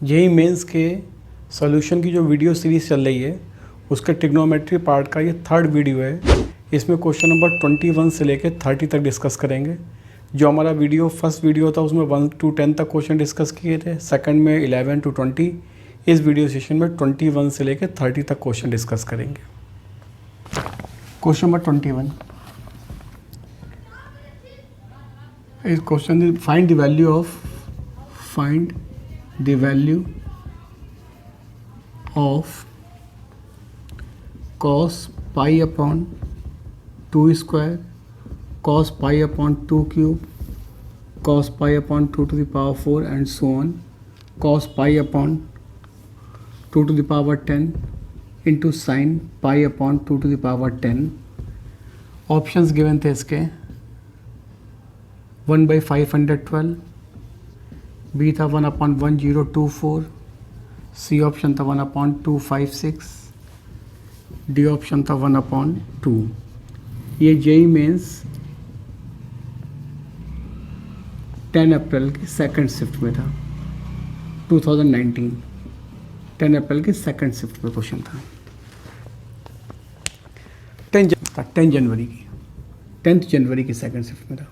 JEE mains के solution की जो वीडियो सीरीज़ चल रही है उसके ट्रिग्नोमेट्री पार्ट का ये थर्ड वीडियो है। इसमें क्वेश्चन नंबर 21 से लेकर 30 तक डिस्कस करेंगे। जो हमारा वीडियो फर्स्ट वीडियो था उसमें 1 to 10 तक क्वेश्चन डिस्कस किए थे, सेकंड में 11 to 20। इस वीडियो सेशन में 21 से लेकर 30 तक क्वेश्चन डिस्कस करेंगे। क्वेश्चन नंबर 21 इस question find the value of cos pi upon 2 square, cos pi upon 2 cube, cos pi upon 2 to the power 4 and so on, cos pi upon 2 to the power 10 into sin pi upon 2 to the power 10। Options given थे इसके 1/512, B था 1/1024, सी option था 1/256, D option था 1/2। ये JEE mains 10 अप्रैल की second shift में था 2019। 10 अप्रैल की सेकंड शिफ्ट में क्वेश्चन था। 10 जनवरी की सेकंड शिफ्ट में था।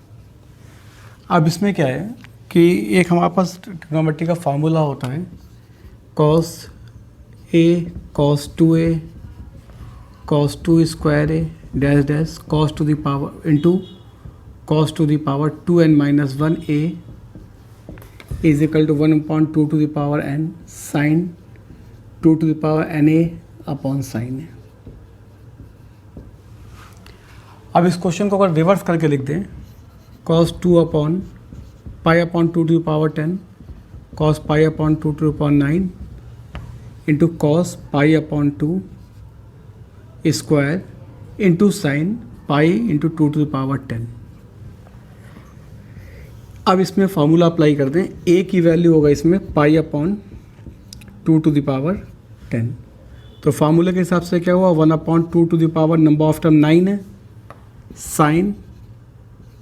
अब इसमें क्या है कि एक हमारे पास ट्रिग्नोमेट्री का फार्मूला होता है cos A cos 2A cos 2 square A dash dash cos to the power into cos to the power 2n minus 1A is equal to 1/2 to the power n sin 2 to the power na upon sin A। अब इस question को अगर reverse करके लिख दें cos 2 upon pi upon 2 to the power 10 cos pi upon 2 to the power 9 into cos pi upon 2 square into sin pi into 2 to the power 10। अब इसमें formula apply कर दें। a की वैल्यू होगा इसमें पाई अपॉन 2 to the power 10। तो फार्मूले के हिसाब से क्या हुआ 1/2 to the power number of term 9 है, sine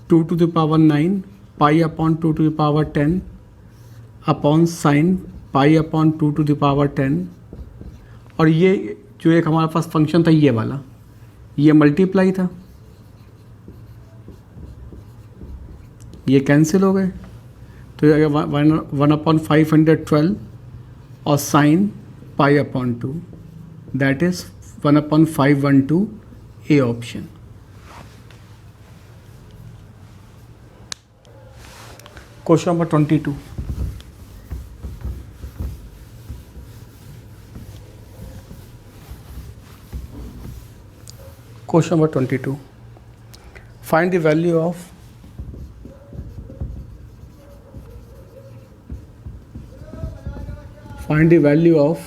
2 to the power 9 pi upon 2 to the power 10 upon sine pi upon 2 to the power 10। और ये जो एक हमारे पास फंक्शन था ये वाला, ये मल्टीप्लाई था, ये कैंसिल हो गए। तो 1/512 और sign pi upon 2 that is 1/512 A option. Question number 22 Question number 22. Find the value of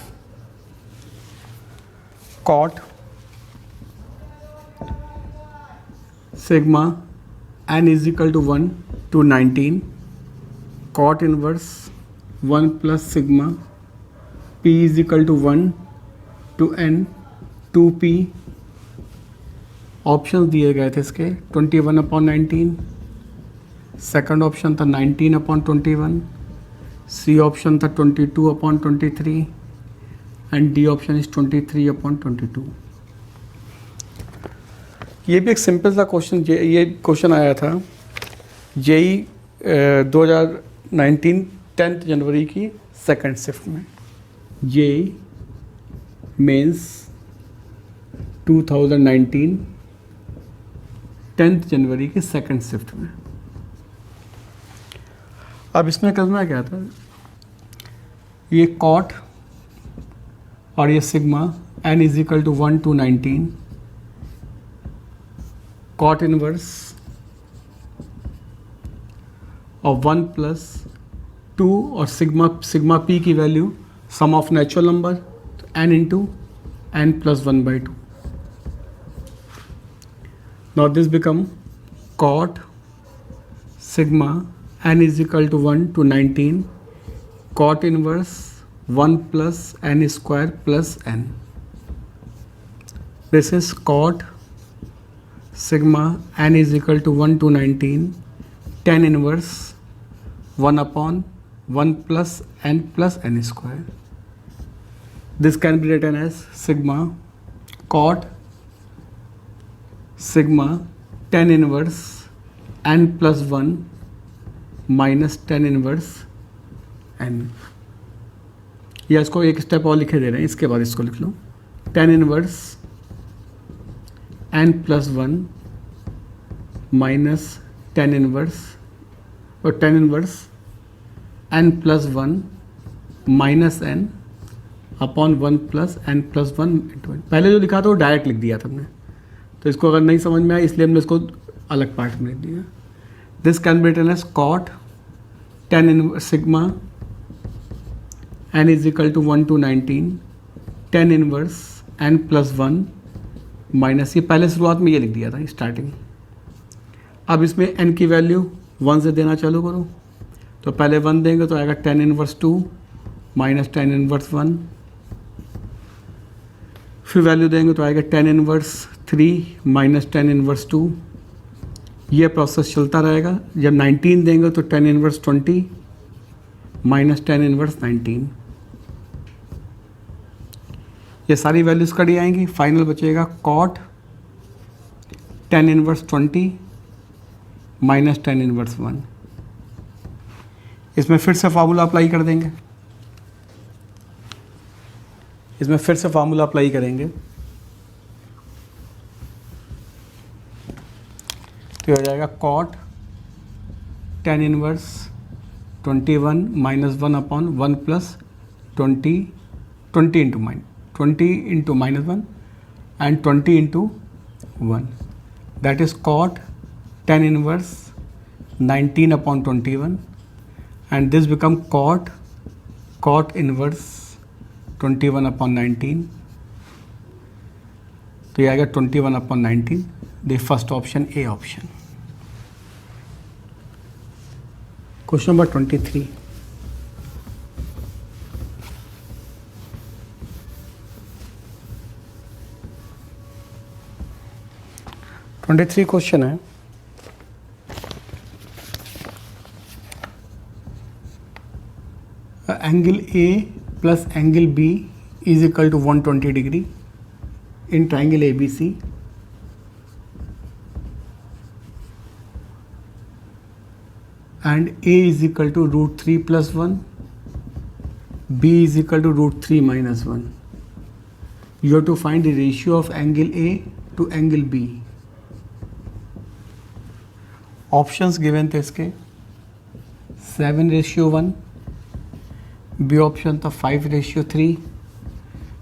cot sigma n is equal to 1 to 19, cot inverse 1 plus sigma p is equal to 1 to n 2p। Option दिए गए थे इसके 21/19, second option था 19/21, सी option था 22/23 and D option is 23/22। ये भी एक simple सा क्वेश्चन, ये क्वेश्चन आया था जेईई 2019 10 जनवरी की सेकंड शिफ्ट में, जेईई मेंस 2019 10 जनवरी की सेकंड शिफ्ट में। अब इसमें करना क्या था, ये कॉट और ये sigma n is equal to 1 to 19, cot inverse और 1 plus 2 और सिग्मा p की value sum of natural number n into n plus 1/2। Now this become cot sigma n is equal to 1 to 19 cot inverse 1 plus n square plus n। This is cot sigma n is equal to 1 to 19 tan inverse 1/(1 1 plus n square. This can be written as sigma cot sigma tan inverse n plus 1 minus tan inverse n. या इसको एक step और लिखे दे रहे हैं, इसके बाद इसको लिख लो tan inverse n plus 1 minus tan inverse और tan inverse n plus 1 minus n upon 1 plus n plus 1 into n. पहले जो लिखा था वो डायरेक्ट लिख दिया था हमने, तो इसको अगर नहीं समझ में आया इसलिए हमने इसको अलग पार्ट में लिख दिया. This can be written as cot tan inverse sigma n is equal to 1 to 19 tan inverse n plus 1 minus, ये पहले शुरुआत में ये लिख दिया था स्टार्टिंग. अब इसमें n की वैल्यू 1 से देना चालू करो, तो पहले 1 देंगे तो आएगा tan inverse 2 minus tan inverse 1, फिर वैल्यू देंगे तो आएगा tan inverse 3 minus tan inverse 2. ये प्रोसेस चलता रहेगा. जब 19 देंगे तो tan inverse 20 minus tan inverse 19. ये सारी वैल्यूज कड़ी आएंगी, फाइनल बचेगा cot tan inverse 20 minus tan inverse 1. इसमें फिर से फार्मूला अप्लाई कर देंगे, इसमें फिर से फार्मूला अप्लाई करेंगे तो हो जाएगा cot tan inverse 21 minus 1 upon 1 plus 20 into minus 1 and 20 into 1, that is cot tan inverse 19 upon 21 and this become cot inverse 21 upon 19. तो ये आएगा 21 upon 19, the first option A option. Question number 23. Question है, angle A plus angle B is equal to 120 degree in triangle A B C. And A is equal to root 3 plus 1, B is equal to root 3 minus 1. You have to find the ratio of angle A to angle B. Options given थे इसके 7:1, B option था 5:3,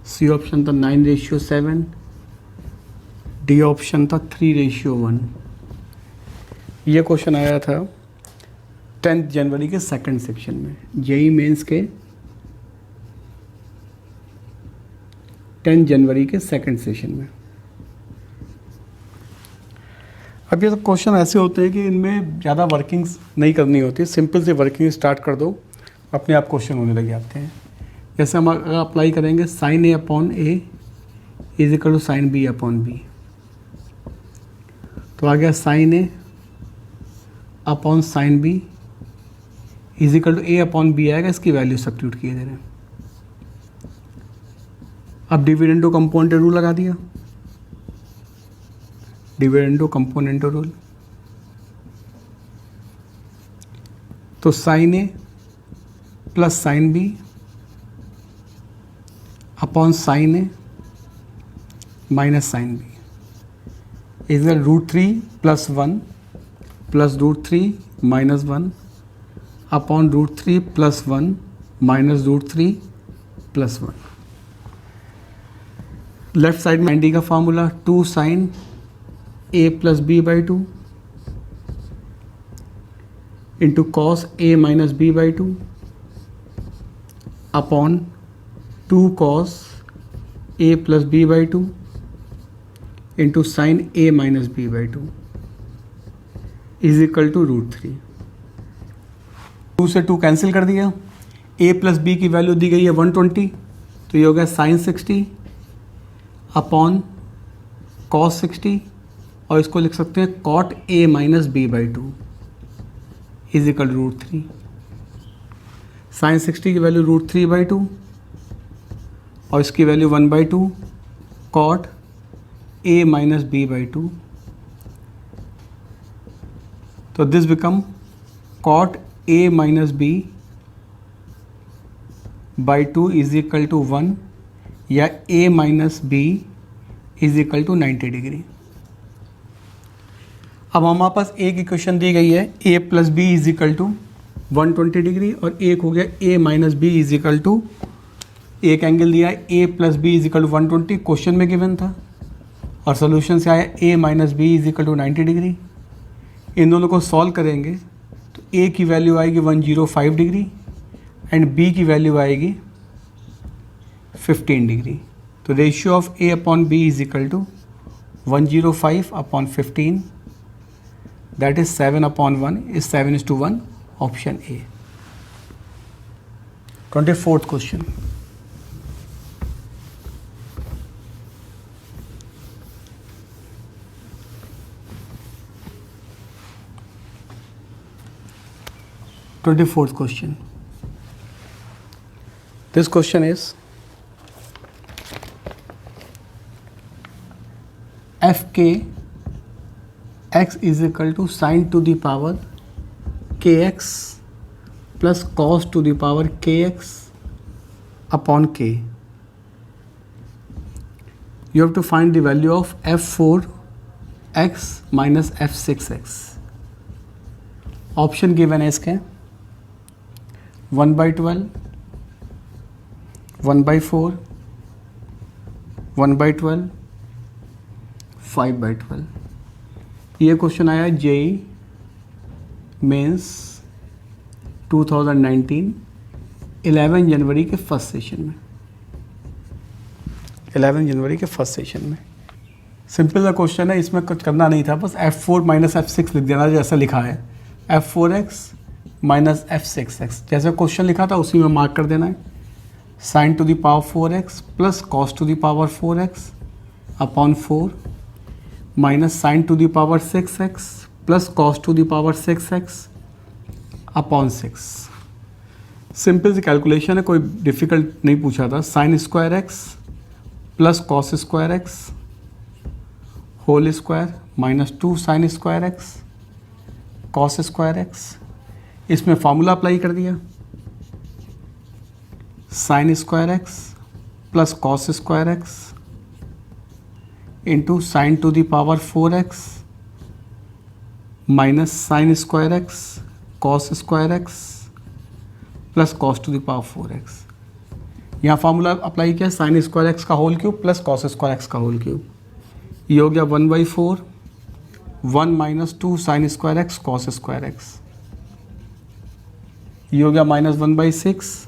C option था 9:7, D option था 3:1. ये question आया था 10 जनवरी के second section में, जेई मेंस के 10 जनवरी के सेकंड सेशन में. अब ये सब क्वेश्चन ऐसे होते हैं कि इनमें ज़्यादा वर्किंग्स नहीं करनी होती, सिंपल से वर्किंग स्टार्ट कर दो, अपने आप क्वेश्चन होने लग जाते हैं. जैसे हम अगर अप्लाई करेंगे sine A upon A is equal to sine B upon B, तो आ गया sine A upon sine B is equal to A upon B आएगा, इसकी वैल्यू सब्स्टिट्यूट किए दे रहे हैं. अब डिविडेंडो कंपोनेंट रूल लगा दिया, डिविडेंडो कंपोनेंट रूल, तो sine A plus sine B upon sine A minus sine B is root 3 plus 1 plus root 3 minus 1 upon root 3 plus 1 minus root 3 plus 1. Left side में D का formula 2 sine A plus B by 2 into cos A minus B by 2 upon 2 cos A plus B by 2 into sine A minus B by 2 is equal to root 3. 2 से 2 cancel कर दिया, a plus B की value दी गई है 120, तो ये हो गया साइन 60 अपॉन कॉस 60, और इसको लिख सकते हैं cot a minus B by 2 is equal root 3. Sine 60 की वैल्यू √3/2 और इसकी value 1/2 cot a minus b/2. तो this become cot a minus b/2 is equal to 1 या a minus b is equal to 90 degree. अब हमारे पास एक equation दी गई है a plus B is equal to 120 degree और एक हो गया a minus B is equal to, एक एंगल दिया है a plus B is equal to 120 question में गिवन था और सोल्यूशन से आया a minus B is equal to 90 degree. इन दोनों को सॉल्व करेंगे तो a की वैल्यू आएगी 105 डिग्री एंड b की वैल्यू आएगी 15 डिग्री. तो ratio of a upon b is equal to 105 upon 15, that is 7/1 is 7:1, option A. 24th question. This question is fk x is equal to sin to the power kx plus cos to the power kx upon k. You have to find the value of f4x minus f6x. Option given है इसके 1/12, 1/4, 1/12, 5/12. ये question आया JEE Mains 2019 11 जनवरी के first session में. 11 जनवरी के first session में simple सा question है, इसमें कुछ करना नहीं था, बस f4 माइनस f6 लिख देना जैसा लिखा है, f4x माइनस f6x जैसे क्वेश्चन लिखा था उसी में मार्क कर देना है. Sine to the power 4x plus cos to the power 4x upon 4 minus sine to the power 6x plus cos to the power 6x upon 6. Simple सी calculation है, कोई डिफ़िकल्ट नहीं पूछा था. Sine square X plus cos square X whole square minus 2 sine square X cos square X. इसमें formula apply कर दिया, sine square X plus cos square X into sine to the power 4x minus sine square X cos square X plus cos to the power 4x. यहाँ formula apply किया, sine square X का whole cube plus cos square X का whole cube. ये हो गया 1/4 1 minus 2 sine square X cos square X. ये हो गया माइनस 1/6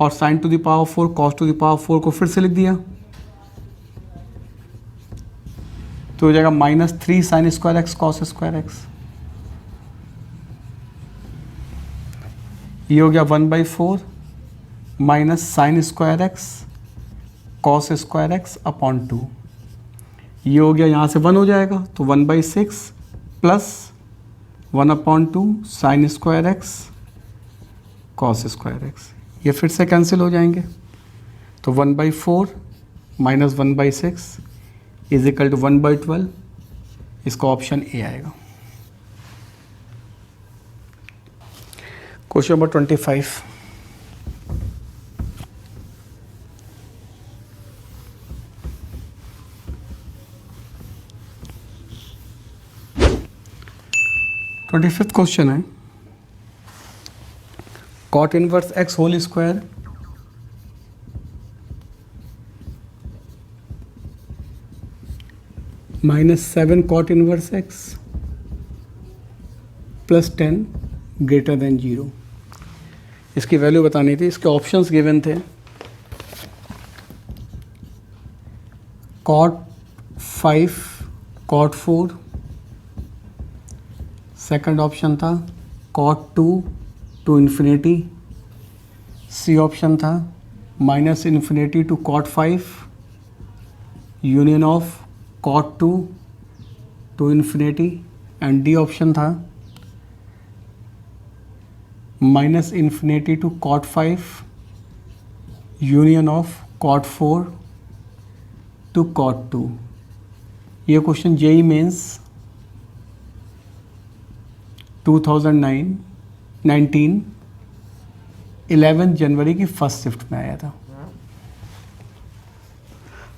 और sine to the power 4 cos to the power 4 को फिर से लिख दिया तो हो जाएगा minus 3 sign square X cos square X. ये हो गया 1/4 minus sine square X cos square x upon 2. ये हो गया, यहाँ से 1 हो जाएगा तो 1/6 plus 1/2 sign square X cos square X. ये फिर से कैंसिल हो जाएंगे तो 1/4 माइनस 1/6 इज इक्वल टू 1/12. इसका ऑप्शन ए आएगा. Question number 25. ट्वेंटी-फिफ्थ क्वेश्चन है cot inverse x whole square minus 7 cot inverse x plus 10 greater than 0. इसकी वैल्यू बतानी थी. इसके ऑप्शंस गिवन थे कॉट 5 कॉट 4, सेकंड ऑप्शन था cot 2 to infinity, C option था minus infinity to cot 5 union of cot 2 to infinity and D option था minus infinity to cot 5 union of cot 4 to cot 2। ये question JEE Mains 2019 11 जनवरी की first shift में आया था।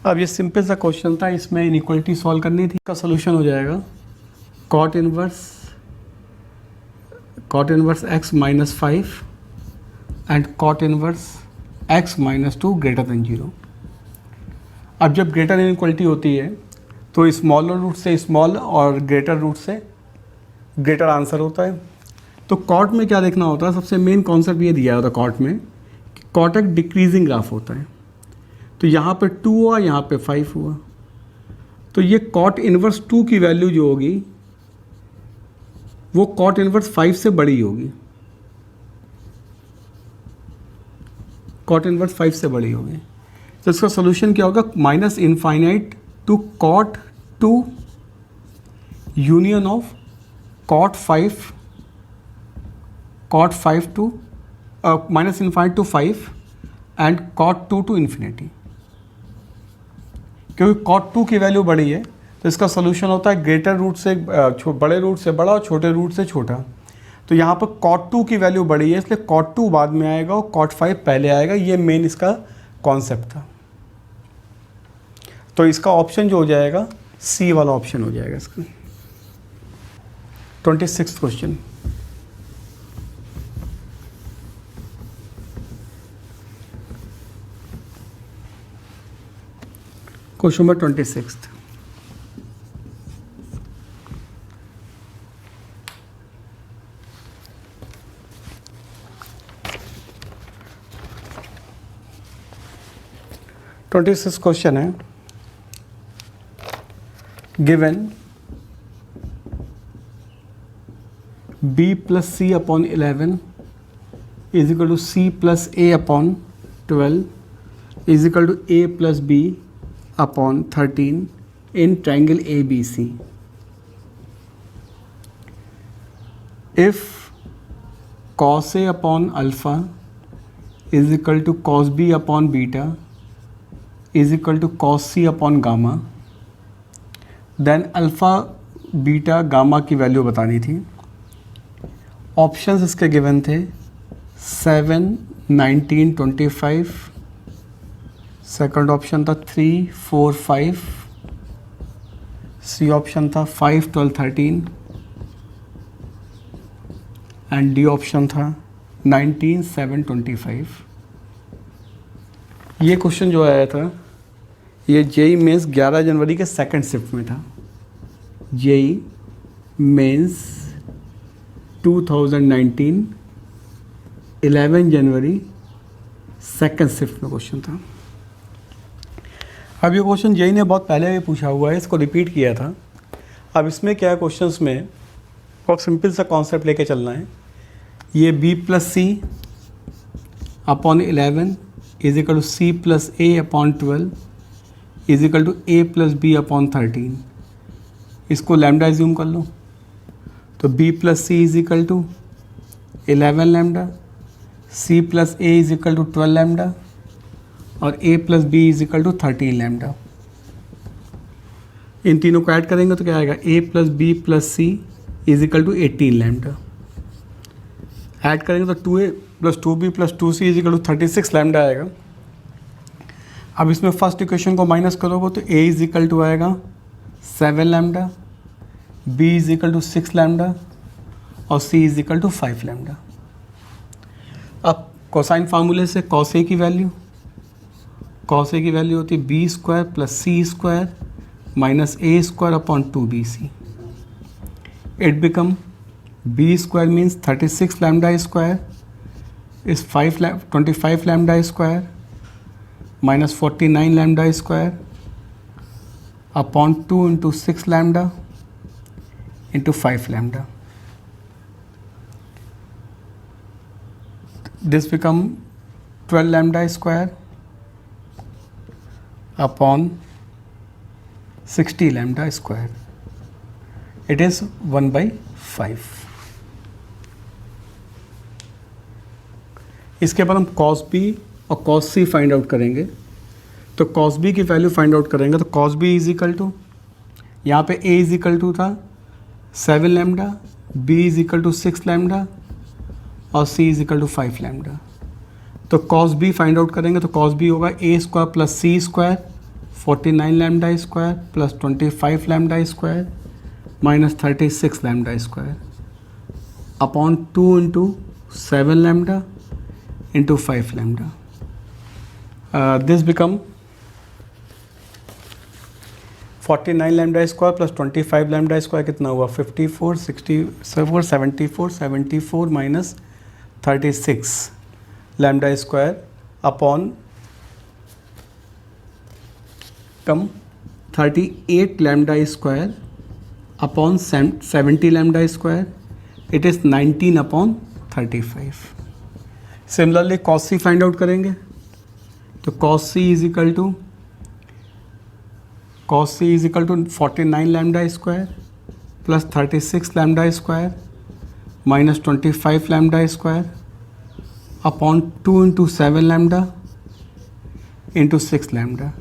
अब ये simple सा क्वेश्चन था, इसमें इनइक्वालिटी सॉल्व करनी थी। इसका सोल्यूशन हो जाएगा cot inverse x minus 5 and cot inverse x minus 2 greater than 0। अब जब ग्रेटर इनइक्वालिटी होती है तो स्मॉलर रूट से स्मॉल और ग्रेटर रूट से ग्रेटर आंसर होता है। तो कॉट में क्या देखना होता है, सबसे मेन कॉन्सेप्ट ये दिया होता है कॉट में कि कॉट एक डिक्रीजिंग ग्राफ होता है। तो यहाँ पे 2 हुआ, यहाँ पे 5 हुआ, तो ये कॉट इनवर्स 2 की वैल्यू जो होगी वो कॉट इनवर्स 5 से बड़ी होगी, कॉट इनवर्स 5 से बड़ी होगी। तो इसका सोल्यूशन क्या होगा, minus infinite to cot 2 union of cot 5 to minus infinite to 5 and cot 2 to infinity. क्योंकि कॉट 2 की वैल्यू बड़ी है तो इसका सोल्यूशन होता है ग्रेटर रूट से बड़े रूट से बड़ा और छोटे रूट से छोटा। तो यहाँ पर कॉट 2 की वैल्यू बड़ी है इसलिए कॉट 2 बाद में आएगा और कॉट 5 पहले आएगा। ये मेन इसका कॉन्सेप्ट था। तो इसका ऑप्शन जो हो जाएगा सी वाला ऑप्शन हो जाएगा इसका। 26th question. Question number 26। Question है, given b plus C upon 11 is equal to C plus A upon 12 is equal to A plus B upon 13 in triangle ABC. If cos A upon alpha is equal to cos B upon beta is equal to cos C upon gamma, then alpha beta gamma की value बतानी थी। Options इसके given थे 7, 19, 25। Second option था 3, 4, 5। सी option था 5, 12, 13 and D option था 19, 7, 25। ये question जो आया था ये जेई मेंस 11 जनवरी के सेकंड शिफ्ट में था। जेई मेंस 2019 11 जनवरी सेकंड शिफ्ट में क्वेश्चन था। अब ये क्वेश्चन जेई ने बहुत पहले भी पूछा हुआ है, इसको रिपीट किया था। अब इसमें क्या है, क्वेश्चंस में बहुत सिंपल सा कॉन्सेप्ट लेके चलना है। ये b plus C upon 11 is equal to C plus A upon 12 is equal to A plus B upon 13। इसको लैम्डा एज्यूम कर लो तो b plus C is equal to 11 lambda, c plus A is equal to 12 lambda और a plus B is equal to 13 lambda. इन तीनों को add करेंगे तो क्या आएगा, a plus B plus C is equal to 18 lambda. Add करेंगे तो 2a plus 2b plus 2c is equal to 36 lambda आएगा। अब इसमें फर्स्ट इक्वेशन को माइनस करोगे तो a इज इक्वल टू आएगा 7 lambda, b is equal to 6 lambda और c is equal to 5 lambda. अब कोसाइन फार्मूले से cos a की वैल्यू होती है B square plus C square minus A square upon 2bc। It become B square means 36 lambda square is 25 lambda square minus 49 lambda square upon 2 into 6 lambda into 5 lambda. This become 12 lambda square upon 60 lambda square. It is 1/5. इसके बाद हम cos B और cos C find out करेंगे। तो cos B की value find out करेंगे तो cos B is equal to, यहाँ पे ए इज इक्वल टू था 7 lambda, B is equal to 6 lambda और C is equal to 5 lambda. तो कॉस बी फाइंड आउट करेंगे तो कॉस बी होगा A square plus C square 49 lambda square plus 25 lambda square minus 36 lambda square upon 2 into 7 lambda into 5 lambda. This become 49 lambda square plus 25 lambda square कितना हुआ 54, 64, 74, 74 minus 36 lambda square upon कम 38 lambda square upon 70 lambda square. It is 19 upon 35। Similarly cos C find out करेंगे तो cos C is equal to 49 lambda square plus 36 lambda square minus 25 lambda square upon 2 into 7 lambda into 6 lambda.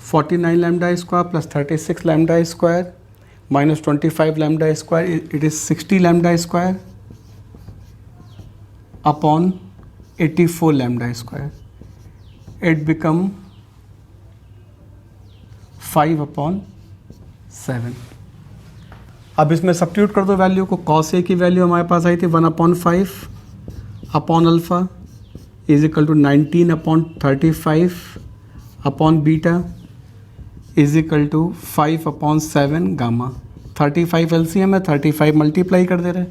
49 lambda square plus 36 lambda square minus 25 lambda square, it is 60 lambda square upon 84 lambda square. It become 5 upon 7। अब इसमें substitute कर दो value को। Cos A की value हमारे पास आई थी 1/5 upon alpha is equal to 19 upon 35 upon beta is equal to 5 upon 7 gamma. 35 LCM है, 35 मल्टीप्लाई कर दे रहे,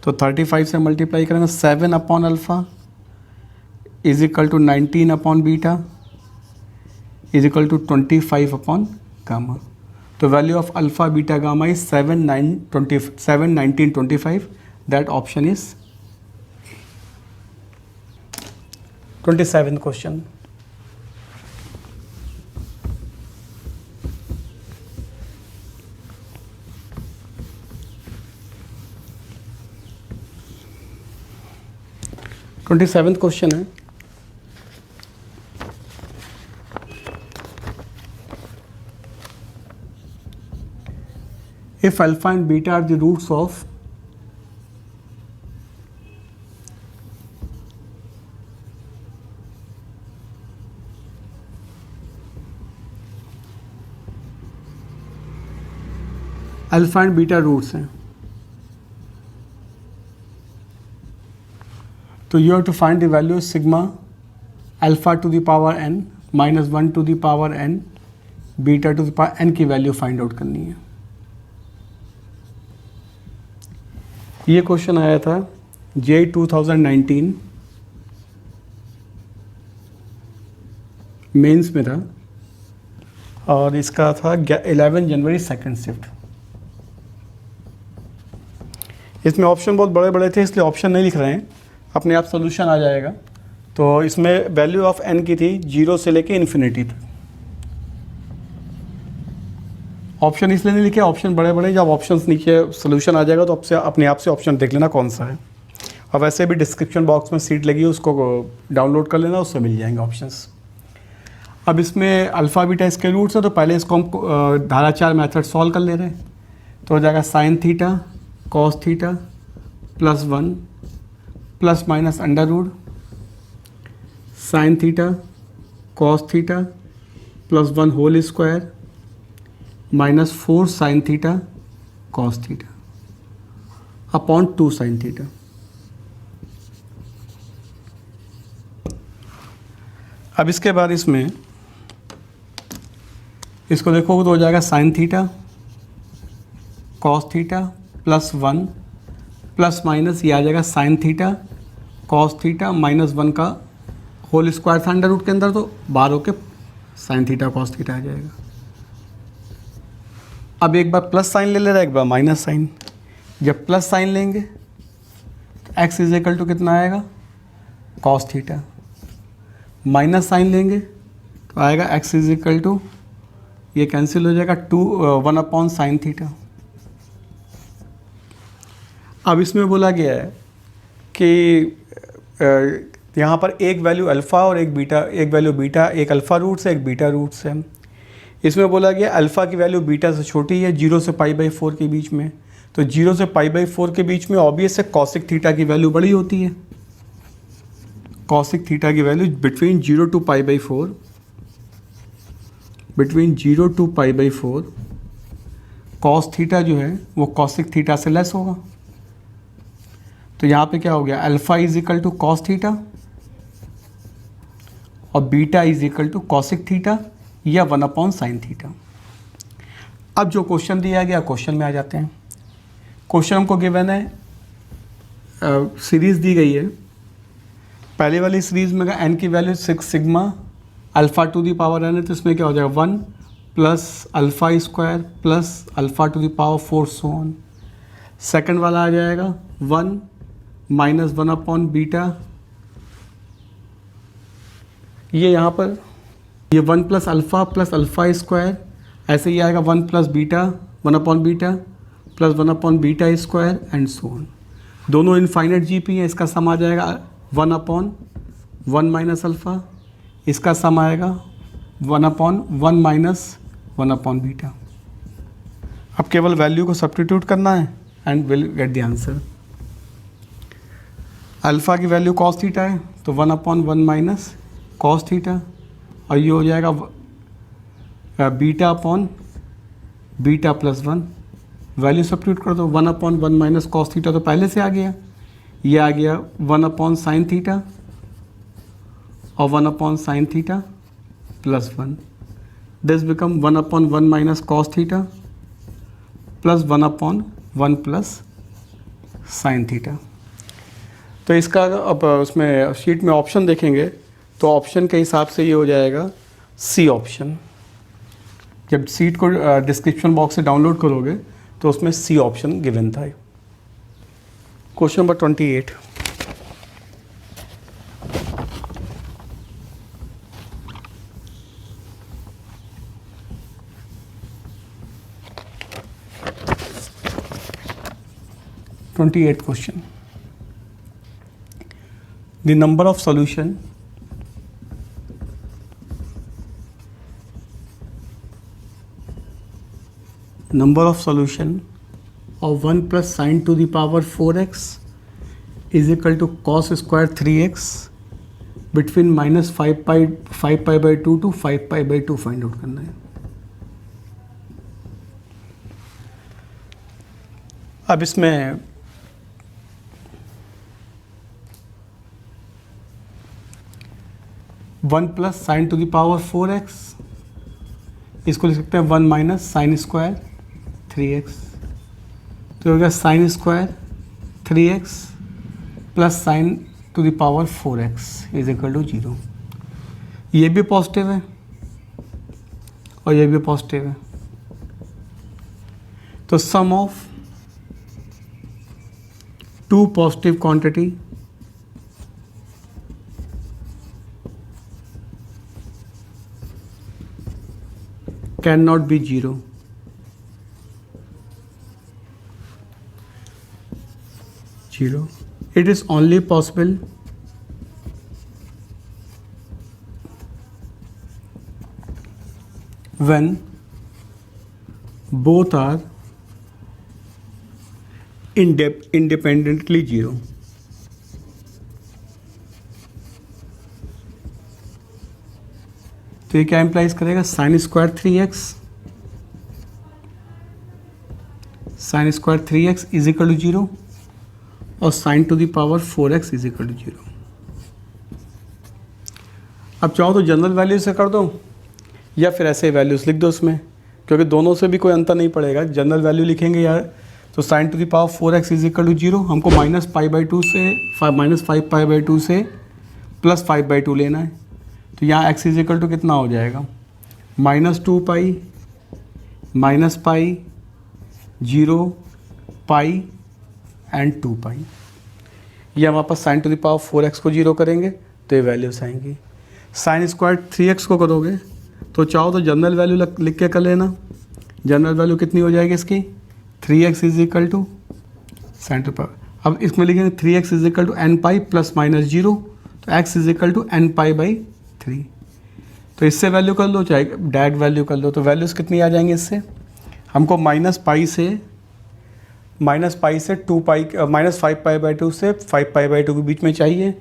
तो 35 से मल्टीप्लाई करेंगे 7 upon alpha is equal to 19 upon beta is equal to 25 upon gamma. तो value of alpha beta gamma is 7, 19, 25। That option is 27th question. Question है if alpha and beta are the roots of alpha and beta roots हैं, तो you have to find the value sigma alpha to the power n minus 1 to the power n beta to the power n की value find out करनी है। ये question आया था JEE 2019 mains में था और इसका था 11 जनवरी सेकंड शिफ्ट। इसमें ऑप्शन बहुत बड़े बड़े थे इसलिए ऑप्शन नहीं लिख रहे हैं, अपने आप सोल्यूशन आ जाएगा। तो इसमें वैल्यू ऑफ n की थी 0 से लेके इन्फिनिटी तक। ऑप्शन इसलिए नहीं लिखे, ऑप्शन बड़े बड़े, जब ऑप्शंस नीचे सोल्यूशन आ जाएगा तो आपसे अपने आप से ऑप्शन देख लेना कौन सा है। और वैसे भी डिस्क्रिप्शन बॉक्स में सीट लगी है, उसको डाउनलोड कर लेना, उससे मिल जाएंगे ऑप्शंस। अब इसमें अल्फ़ा बीटा इसके रूट्स है, तो पहले इसको हम धाराचार मेथड सॉल्व कर ले रहे हैं। तो हो जाएगा sine theta cos theta plus 1 plus minus under root sine theta cos theta plus 1 whole square minus 4 sine theta cos theta upon 2 sine theta. अब इसके बाद इसमें इसको देखोगे तो हो जाएगा sine theta cos theta plus 1 plus minus ये आ जाएगा sine theta cos theta minus 1 का होल स्क्वायर था अंडर रूट के अंदर, तो 12 के साइन थीटा कॉस थीटा आ जाएगा। अब एक बार प्लस साइन ले रहा है, एक बार माइनस साइन। जब प्लस साइन लेंगे तो x इज इक्वल टू कितना आएगा कॉस थीटा, माइनस साइन लेंगे तो आएगा x इज इक्वल टू, ये कैंसिल हो जाएगा 1 अपॉन साइन थीटा। अब इसमें बोला गया है कि तो यहाँ पर एक वैल्यू अल्फ़ा और एक बीटा, एक वैल्यू बीटा, एक अल्फ़ा रूट से एक बीटा रूट से। इसमें बोला गया अल्फ़ा की वैल्यू बीटा से छोटी है 0 से π/4 के बीच में, तो 0 से π/4 के बीच में ऑब्वियस है कॉसिक थीटा की वैल्यू बड़ी होती है। कॉसिक थीटा की value between 0 to π/4, between 0 to π/4 cos theta जो है वो कॉसिक थीटा से लेस होगा। तो यहाँ पे क्या हो गया, alpha is equal to cos theta और beta is equal to cosec theta या 1/sin थीटा। अब जो क्वेश्चन दिया गया, क्वेश्चन में आ जाते हैं। क्वेश्चन हमको गिवन है, सीरीज़ दी गई है। पहले वाली सीरीज़ में अगर n की value 6 sigma alpha to the power n है, तो इसमें क्या हो जाएगा 1 plus alpha square plus alpha to the power 4 so on. Second वाला आ जाएगा 1 माइनस 1/बीटा, ये यहाँ पर ये 1 प्लस अल्फ़ा स्क्वायर, ऐसे ही आएगा 1 प्लस बीटा 1/बीटा प्लस 1/बीटा स्क्वायर एंड सो ऑन। दोनों इनफाइनाइट जीपी हैं, इसका सम आ जाएगा 1/1 माइनस अल्फ़ा, इसका सम आएगा 1/1 माइनस 1/बीटा। अब केवल वैल्यू को सब्स्टिट्यूट करना है and will get the answer. Alpha की वैल्यू कॉस थीटा है, तो 1/1 माइनस कॉस थीटा, और ये हो जाएगा beta upon beta plus 1। Value substitute कर दो, 1/1 माइनस कॉस थीटा तो पहले से आ गया, ये आ गया 1/sin थीटा और 1/sin theta plus 1। This become 1/1 minus cos theta plus 1/1 plus sine theta. तो इसका अब उसमें शीट में ऑप्शन देखेंगे तो ऑप्शन के हिसाब से ये हो जाएगा सी ऑप्शन। जब सीट को डिस्क्रिप्शन बॉक्स से डाउनलोड करोगे तो उसमें सी ऑप्शन गिवन था। Question number 28। Question, the number of solution of 1 plus sin to the power 4x is equal to cos square 3x between minus 5π/2 to 5π/2 find out करना है। अब इसमें one plus sine to the power 4x, इसको लिख सकते हैं 1 minus sine square 3x, तो हो गया sine square 3x plus sine to the power 4x is equal to 0। ये भी पॉजिटिव है और ये भी पॉजिटिव है, तो sum of two positive quantity cannot be 0. It is only possible when both are independently 0. तो ये क्या इम्प्लाइज करेगा, sine square 3x is equal to 0 और sine to the power 4x is equal to 0। अब चाहो तो जनरल वैल्यू से कर दो या फिर ऐसे वैल्यूज लिख दो उसमें, क्योंकि दोनों से भी कोई अंतर नहीं पड़ेगा। जनरल वैल्यू लिखेंगे यार तो sine to the power 4x is equal to 0, हमको माइनस 5/2 से माइनस 5π/2 से प्लस 5/2 लेना है। तो यहाँ x इज इक्वल टू कितना हो जाएगा, -2π माइनस पाई 0 पाई एंड 2π। ये हमारे पास sine to the power 4x को 0 करेंगे तो ये वैल्यूज आएंगी। साइन स्क्वायर 3x को करोगे तो चाहो तो जनरल वैल्यू लिख के कर लेना। जनरल वैल्यू कितनी हो जाएगी इसकी, 3x is equal to sine to power, अब इसमें लिखेंगे 3x is equal to n pi plus minus 0, तो x is equal to N pi by 3। तो इससे वैल्यू कर लो चाहे डायरेक्ट वैल्यू कर लो, तो वैल्यूज़ कितनी आ जाएंगी इससे? हमको माइनस पाई से 2 पाई -5 पाई बाई 2 से 5 पाई बाई 2 के बीच में चाहिए।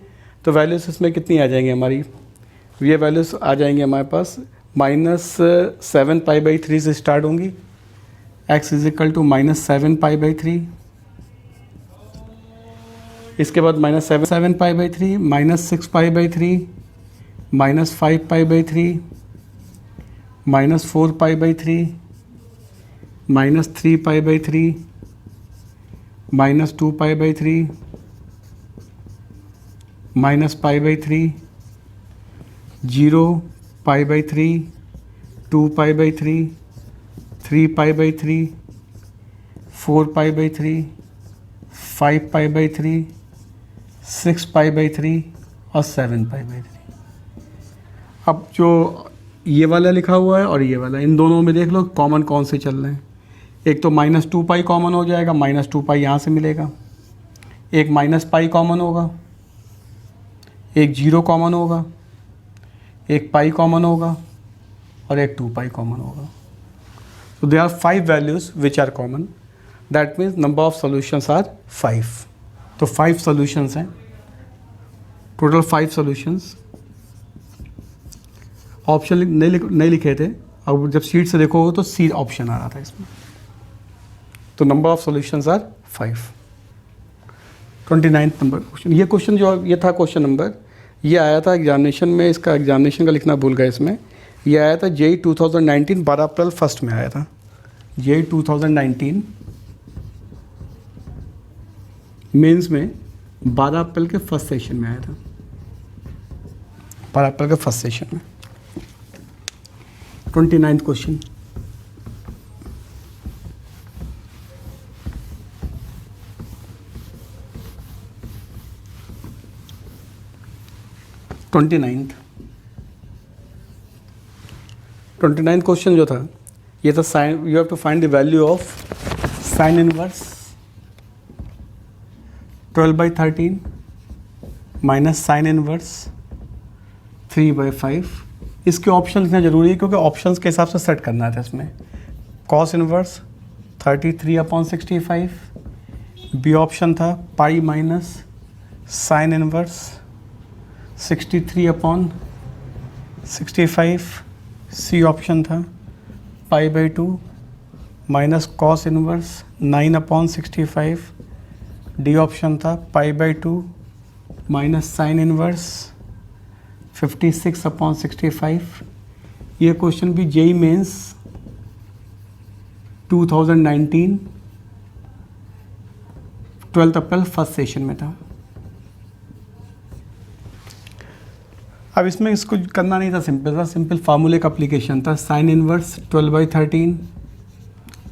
तो वैल्यूज़ इसमें कितनी आ जाएंगी हमारी? ये वैल्यूज़ आ जाएंगी हमारे पास -7 पाई बाई 3 से स्टार्ट होंगी। x is equal to -7 pi by 3, इसके बाद -7 pi by 3, -6 pi by 3, -5 pi by 3, -4 pi by 3, -3 pi by 3, -2 pi by 3, -pi by 3, 0 pi by 3, 2 pi by 3, 3 pi by 3, 4 pi by 3, 5 pi by 3, 6 pi by 3 और 7 pi by 3। अब जो ये वाला लिखा हुआ है और ये वाला, इन दोनों में देख लो कॉमन कौन से चल रहे हैं। एक तो -2 पाई कॉमन हो जाएगा, -2 पाई यहाँ से मिलेगा। एक -पाई कॉमन होगा, एक 0 कॉमन होगा, एक पाई कॉमन होगा और एक 2 पाई कॉमन होगा। So there are 5 values which are common. That means number of solutions are 5. तो 5 solutions हैं, टोटल 5 solutions। ऑप्शन नहीं लिखे थे, अब जब शीट से देखोगे तो सी ऑप्शन आ रहा था इसमें। तो number of solutions are 5। 29 number question, ये क्वेश्चन जो ये था क्वेश्चन नंबर, ये आया था एग्जामिनेशन में, इसका एग्जामिनेशन का लिखना भूल गया इसमें। ये आया था JEE 2019 12 अप्रैल 1 में आया था। JEE 2019 मेंस में 12 अप्रैल के फर्स्ट सेशन में आया था, 12 अप्रैल के फर्स्ट सेशन में। 29th question, twenty ninth question जो था ये था sine, you have to find the value of sine inverse 12/13 minus sine inverse 3/5। इसके ऑप्शन लिखना जरूरी है क्योंकि ऑप्शंस के हिसाब से सेट करना था इसमें। कॉस इनवर्स 33/65, बी ऑप्शन था pi minus sine inverse 63/65, C option था π/2 minus cos inverse 9/65, D option था π/2 माइनस साइन इनवर्स 56/65। ये क्वेश्चन भी JEE Mains 2019 12 April first session में था। अब इसमें इसको करना नहीं था, सिंपल था, सिंपल फार्मूले का एप्लीकेशन था। Sign inverse 12/13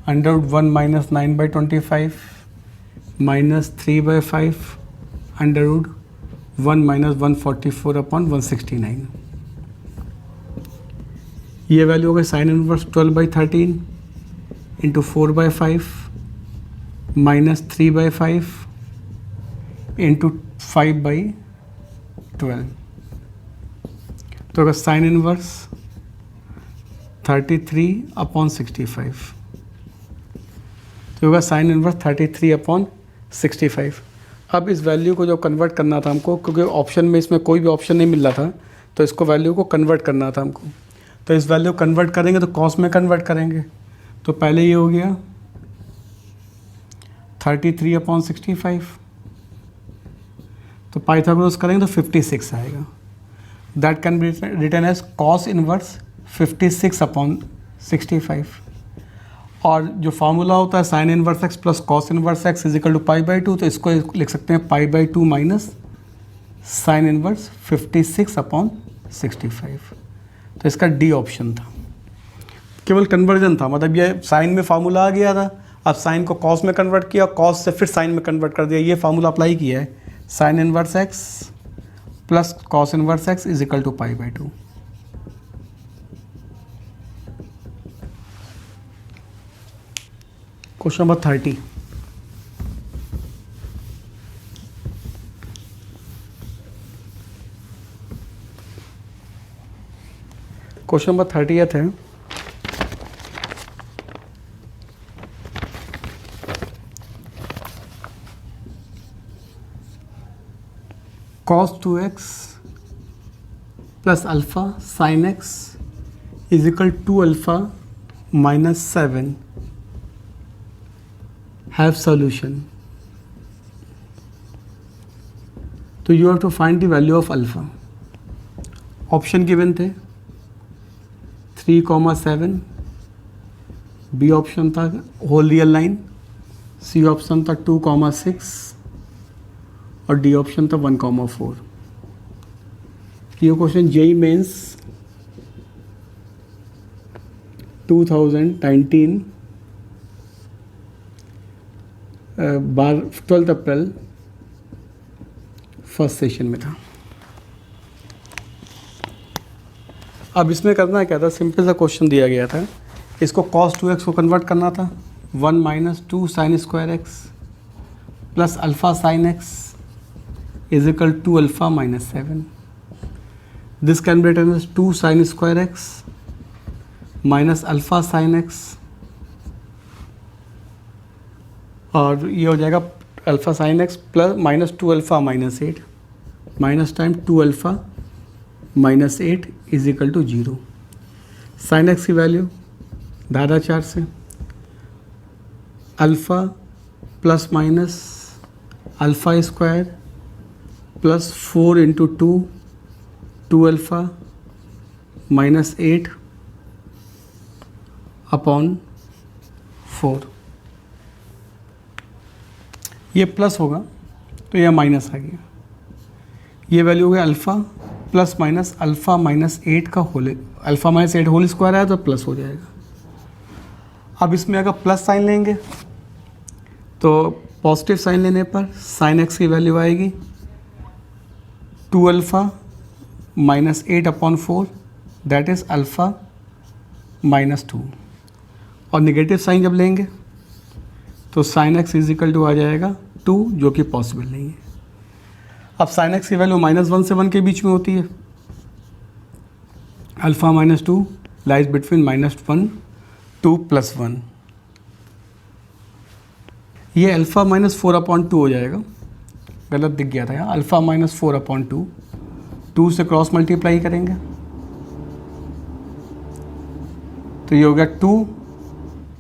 √1 minus 9/25 minus 3/5 √1 minus 144/169। ये वैल्यू हो गई sign inverse 12/13 into 4/5 minus 3/5 into 5/12। तो अगर साइन इनवर्स 33/65, तो होगा साइन इनवर्स 33/65। अब इस वैल्यू को जो कन्वर्ट करना था हमको, क्योंकि ऑप्शन में इसमें कोई भी ऑप्शन नहीं मिल रहा था, तो इसको वैल्यू को कन्वर्ट करना था हमको। तो इस वैल्यू कन्वर्ट करेंगे तो कॉस में कन्वर्ट करेंगे। तो पहले ये हो गया 33/65, तो पाइथागोरस करेंगे तो 56 आएगा। That can be written as cos inverse 56/65। और जो फार्मूला होता है sine inverse x plus cos inverse x is equal to π/2, तो इसको लिख सकते हैं π/2 माइनस साइन इनवर्स 56/65। तो इसका डी ऑप्शन था, केवल कन्वर्जन था, मतलब ये साइन में फार्मूला आ गया था, अब साइन को कॉस में कन्वर्ट किया, कॉस से फिर साइन में कन्वर्ट कर दिया, ये फार्मूला अप्लाई किया है। Sine inverse x plus cos inverse x is equal to π/2। Question number 30, question number 30th है, cos 2x plus alpha sin x is equal to alpha minus 7 have solution. तो you have to find the value of alpha. Option given थे 3,7, B option था whole real line, C option था 2,6 और D option था 1,4. ये question JEE Mains 2019 12 April first session में था. अब इसमें करना क्या था, सिंपल सा क्वेश्चन दिया गया था, इसको cos 2x को कन्वर्ट करना था 1 minus 2 sine square X plus alpha sine x is equal to alpha minus 7. This can be written as 2 sine square X minus alpha sine X, और ये हो जाएगा alpha sine X plus minus 2 alpha minus 8 minus time 2 alpha minus 8 is equal to 0. Sine X की value धाराचार से alpha plus minus alpha square plus 4 into 2 alpha minus 8 upon 4. ये plus होगा तो यह माइनस आ गया. ये वैल्यू हो गया alpha plus minus alpha minus 8 का whole, alpha minus 8 whole square है तो प्लस हो जाएगा. अब इसमें अगर प्लस साइन लेंगे तो पॉजिटिव साइन लेने पर साइन एक्स की वैल्यू आएगी 2 alpha minus 8 upon 4 that is alpha minus 2. और नेगेटिव साइन जब लेंगे तो sine x is equal to आ जाएगा 2, जो कि पॉसिबल नहीं है. अब साइन एक्स की वैल्यू -1 से 1 के बीच में होती है. Alpha minus 2 lies between -1 2 plus 1. ये अल्फ़ा माइनस 4 अपॉन 2 हो जाएगा, गलत दिख गया था यहाँ. अल्फ़ा माइनस 4 अपॉन 2 से क्रॉस मल्टीप्लाई करेंगे तो ये हो गया 2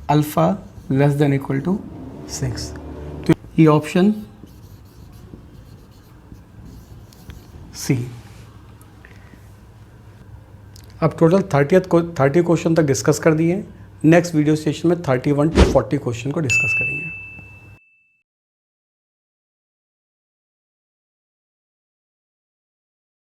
alpha less than equal to 6. तो ये ऑप्शन सी. अब टोटल 30 क्वेश्चन तक डिस्कस कर दिए. नेक्स्ट वीडियो सेशन में 31 to 40 क्वेश्चन को डिस्कस करेंगे.